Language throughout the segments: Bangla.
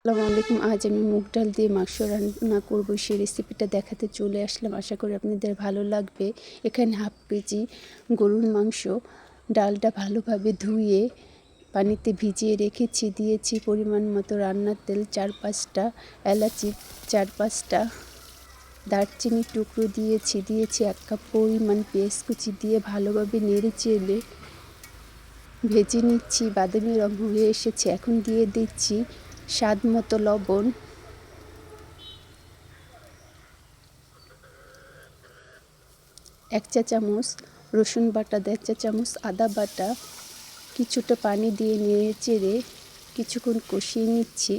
আসসালামু আলাইকুম। আজ আমি মুগ ডাল দিয়ে মাংস রান্না করব, সেই রেসিপিটা দেখাতে চলে আসলাম। আশা করি আপনাদের ভালো লাগবে। এখানে হাফ কেজি গরুর মাংস, ডালটা ভালোভাবে ধুয়ে পানিতে ভিজিয়ে রেখেছি। দিয়েছি পরিমাণ মতো রান্নার তেল, 4-5টা এলাচি, 4-5টা দারচিনির টুকরো দিয়েছি। 1 কাপ পরিমাণ পেঁয়াজ কুচি দিয়ে ভালোভাবে নেড়ে চেড়ে ভেজে নিচ্ছি। বাদামি রং হয়ে এসেছে। এখন দিয়ে দিচ্ছি স্বাদ মতো লবণ, 1 চা চামচ রসুন বাটা, 1.5 চা চামচ আদা বাটা, কিছুটা পানি দিয়ে নেড়ে চেড়ে কিছুক্ষণ কষিয়ে নিচ্ছি।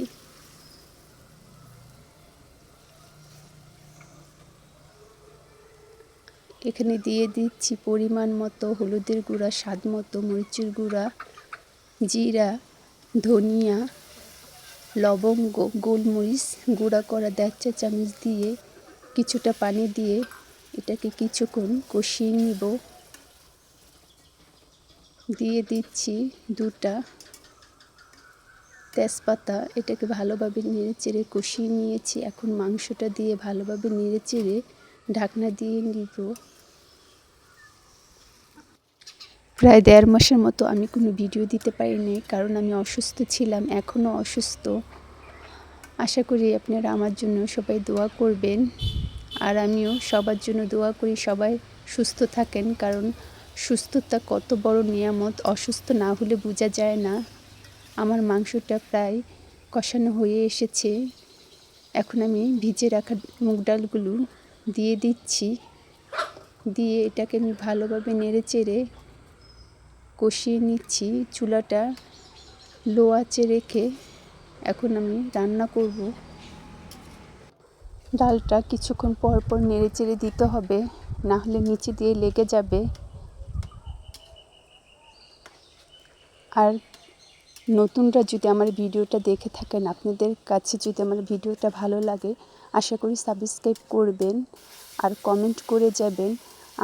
এখানে দিয়ে দিচ্ছি পরিমাণ মতো হলুদের গুঁড়া, স্বাদ মতো মরিচের গুঁড়া, জিরা, ধনিয়া, লবঙ্গ, গোলমরিচ গুঁড়া করা 1.5 চা চামচ দিয়ে কিছুটা পানি দিয়ে এটাকে কিছুক্ষণ কষিয়ে নিব। দিয়ে দিচ্ছি 2টা তেজপাতা। এটাকে ভালোভাবে নেড়েচেড়ে কষিয়ে নিয়েছি। এখন মাংসটা দিয়ে ভালোভাবে নেড়েচেড়ে ঢাকনা দিয়ে নিব। প্রায় 1.5 মাসের মতো আমি কোনো ভিডিও দিতে পারিনি, কারণ আমি অসুস্থ ছিলাম, এখনও অসুস্থ। আশা করি আপনারা আমার জন্য সবাই দোয়া করবেন, আর আমিও সবার জন্য দোয়া করি সবাই সুস্থ থাকেন, কারণ সুস্থতা কত বড় নিয়ামত, অসুস্থ না হলে বোঝা যায় না। আমার মাংসটা প্রায় কষানো হয়ে এসেছে। এখন আমি ভিজে রাখা মুগ ডালগুলো দিয়ে দিচ্ছি। দিয়ে এটাকে আমি ভালোভাবে নেড়েচেড়ে কষিয়ে নিচ্ছি। চুলাটা লো আঁচে রেখে এখন আমি রান্না করব। ডালটা কিছুক্ষণ পর পর নেড়েচেড়ে দিতে হবে, না হলে নিচে দিয়ে লেগে যাবে। আর নতুনরা যদি আমার ভিডিওটা দেখে থাকেন, আপনাদের কাছে যদি আমার ভিডিওটা ভালো লাগে, আশা করি সাবস্ক্রাইব করবেন আর কমেন্ট করে যাবেন।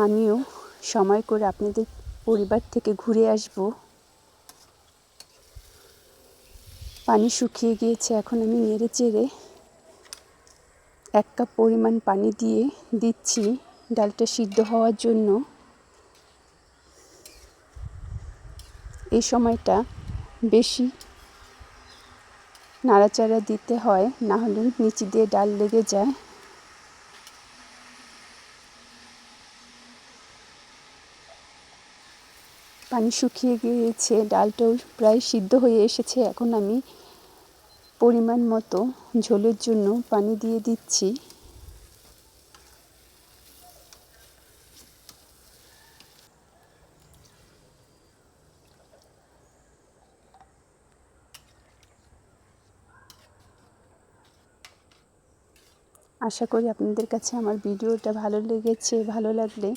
আমিও সময় করে আপনাদের পরিবার থেকে ঘুরে আসব। পানি শুকিয়ে গিয়েছে। এখন আমি নেড়ে চেড়ে 1 কাপ পরিমাণ পানি দিয়ে দিচ্ছি ডালটা সিদ্ধ হওয়ার জন্য। এই সময়টা বেশি নাড়াচাড়া দিতে হয়, না হলে নিচে দিয়ে ডাল লেগে যায়। পানি শুকিয়ে গিয়েছে, ডালটাও প্রায় সিদ্ধ হয়ে এসেছে। এখন আমি পরিমাণ মতো ঝোলের জন্য পানি দিয়ে দিচ্ছি। আশা করি আপনাদের কাছে আমার ভিডিওটা ভালো লেগেছে। ভালো লাগলে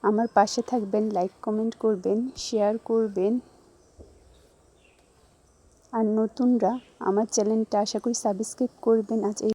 আমার পাশে থাকবেন, লাইক কমেন্ট করবেন, শেয়ার করবেন। আর নতুনরা আমার চ্যানেলটা আশা করি সাবস্ক্রাইব করবেন। আজ এই